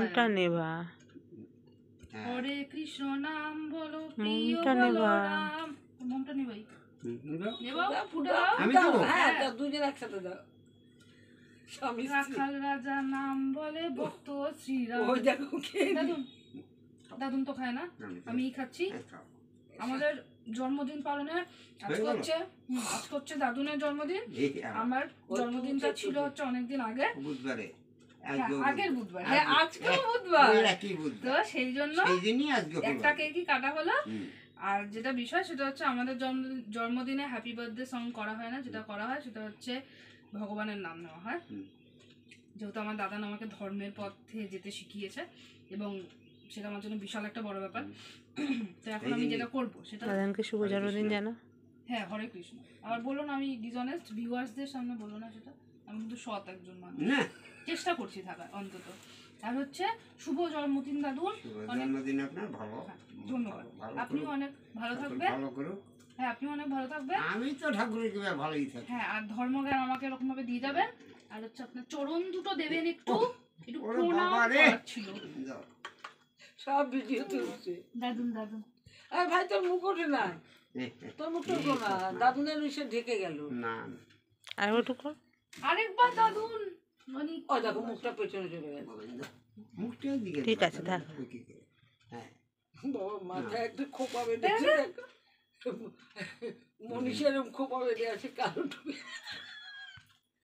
মনটা নেবা। হরে কৃষ্ণ নাম বলো, প্রিয় মনটা বলো নেবা। রাম। মনটা নেবাই। নেবাও, দাও, ফুটে দাও, দাও। আমি দাও, দেবো? হ্যাঁ দাও, দুজন একসাথে দাও। স্বামী স্ত্রী। রাখাল রাজা নাম বলে ভক্ত শ্রীরাম। ওই দেখো কে দাদুন, দাদুন তো খায় না, আমি খাচ্ছি। আমাদের জন্মদিন পালনে আজকে হচ্ছে দাদুনের জন্মদিন। আমার জন্মদিনটা ছিল হচ্ছে অনেকদিন আগে, বুধবারে, আগের বুধবার। হ্যাঁ, আজকেও বুধবার, তো সেই জন্য একটা কেকই কাটা হলো। আর যেটা বিষয় সেটা হচ্ছে আমাদের জন্মদিনে হ্যাপি বার্থডে সং করা হয় না, যেটা করা হয় সেটা হচ্ছে ভগবানের নাম নেওয়া হয়। যেহেতু আমার দাদা আমাকে ধর্মের পথে যেতে শিখিয়েছে এবং সেটা আমার জন্য বিশাল একটা বড় ব্যাপার। তো এখন আমি যেটা করবো সেটা, দাদানকে শুভ জন্মদিন জানো। হ্যাঁ, হরে কৃষ্ণ। আবার বলো না, আমি ডিসঅনেস্ট ভিউয়ার্সদের সামনে বলো না সেটা। আমি কিন্তু সৎ একজন মানুষ, চেষ্টা করছি থাকার অন্তত। আর হচ্ছে শুভ জন্মদিন দাদুর। জন্মদিন আপনার ভালো, ধন্যবাদ। আপনিও অনেক ভালো থাকবেন। ভালো করুক। হ্যাঁ, আপনিও অনেক ভালো থাকবেন। আমি তো ঠাকুরের কৃপায় ভালোই থাকি। হ্যাঁ, আর ধর্মজ্ঞান আমাকে এরকম ভাবে দিয়ে যাবেন। আর হচ্ছে আপনার চরণ দুটো দেবেন, একটু প্রণাম করার ছিল। সব ভিডিও তুলছে দাদুন, দাদুন। আর ভাই তোর মুখ ওঠে না, তোর মুখ ওঠো না, দাদুনের বিষয়ে ঢেকে গেল। না আর একটু কর। আরেকবার দাদুন। ও দেখো মুখটা পেছনে চলে গেছে। মুখটাও দিকে ঠিক আছে, থাক। হ্যাঁ, বাবা মাথায় একটা খোপা বেঁধেছে, মনীষের খোপা বেঁধে আছে, কালো টুপি।